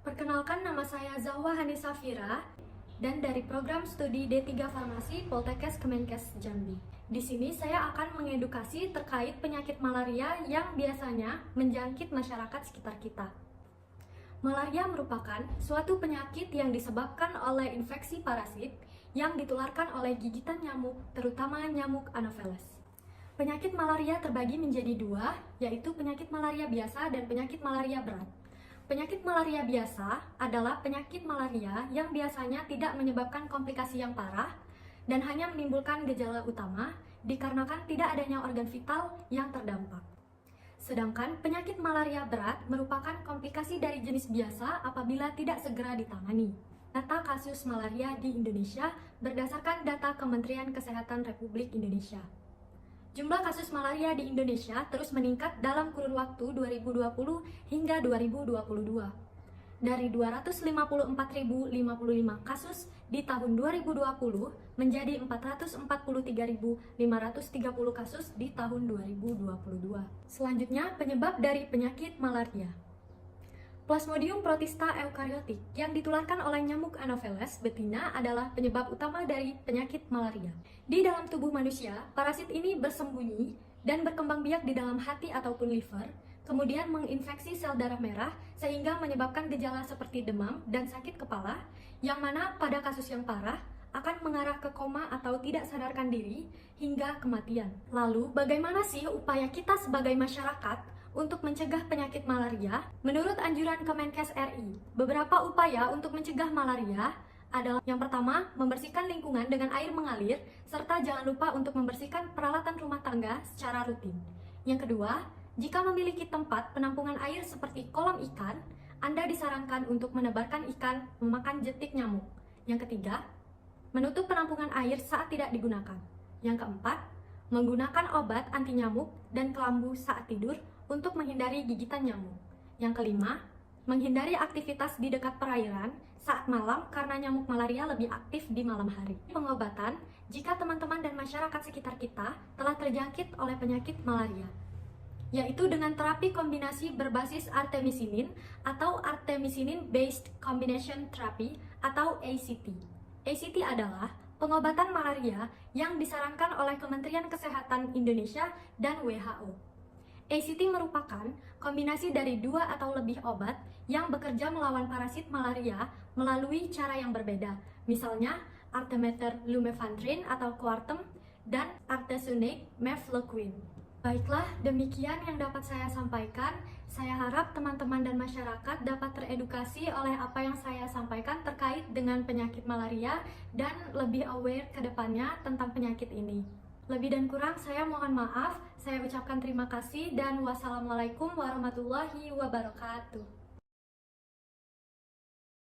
Perkenalkan, nama saya Zahwa Hanisa Fira dan dari program studi D3 Farmasi Poltekkes Kemenkes Jambi. Di sini saya akan mengedukasi terkait penyakit malaria yang biasanya menjangkit masyarakat sekitar kita. Malaria merupakan suatu penyakit yang disebabkan oleh infeksi parasit yang ditularkan oleh gigitan nyamuk, terutama nyamuk Anopheles. Penyakit malaria terbagi menjadi dua, yaitu penyakit malaria biasa dan penyakit malaria berat. Penyakit malaria biasa adalah penyakit malaria yang biasanya tidak menyebabkan komplikasi yang parah dan hanya menimbulkan gejala utama dikarenakan tidak adanya organ vital yang terdampak. Sedangkan penyakit malaria berat merupakan komplikasi dari jenis biasa apabila tidak segera ditangani. Data kasus malaria di Indonesia berdasarkan data Kementerian Kesehatan Republik Indonesia. Jumlah kasus malaria di Indonesia terus meningkat dalam kurun waktu 2020 hingga 2022. Dari 254.055 kasus di tahun 2020 menjadi 443.530 kasus di tahun 2022. Selanjutnya, penyebab dari penyakit malaria. Plasmodium protista eukaryotik yang ditularkan oleh nyamuk Anopheles betina adalah penyebab utama dari penyakit malaria. Di dalam tubuh manusia, parasit ini bersembunyi dan berkembang biak di dalam hati ataupun liver, kemudian menginfeksi sel darah merah sehingga menyebabkan gejala seperti demam dan sakit kepala, yang mana pada kasus yang parah akan mengarah ke koma atau tidak sadarkan diri hingga kematian. Lalu, bagaimana sih upaya kita sebagai masyarakat untuk mencegah penyakit malaria? Menurut anjuran Kemenkes RI, beberapa upaya untuk mencegah malaria adalah: yang pertama, membersihkan lingkungan dengan air mengalir, serta jangan lupa untuk membersihkan peralatan rumah tangga secara rutin. Yang kedua, jika memiliki tempat penampungan air seperti kolam ikan, Anda disarankan untuk menebarkan ikan memakan jentik nyamuk. Yang ketiga, menutup penampungan air saat tidak digunakan. Yang keempat, menggunakan obat anti nyamuk dan kelambu saat tidur untuk menghindari gigitan nyamuk. Yang kelima, menghindari aktivitas di dekat perairan saat malam karena nyamuk malaria lebih aktif di malam hari. Pengobatan jika teman-teman dan masyarakat sekitar kita telah terjangkit oleh penyakit malaria, yaitu dengan terapi kombinasi berbasis artemisinin atau artemisinin based combination therapy atau ACT. ACT adalah pengobatan malaria yang disarankan oleh Kementerian Kesehatan Indonesia dan WHO. ACT merupakan kombinasi dari dua atau lebih obat yang bekerja melawan parasit malaria melalui cara yang berbeda, misalnya artemether lumefantrine atau Coartem dan artesunate mefloquine. Baiklah, demikian yang dapat saya sampaikan. Saya harap teman-teman dan masyarakat dapat teredukasi oleh apa yang saya sampaikan terkait dengan penyakit malaria dan lebih aware ke depannya tentang penyakit ini. Lebih dan kurang saya mohon maaf. Saya ucapkan terima kasih dan wassalamualaikum warahmatullahi wabarakatuh.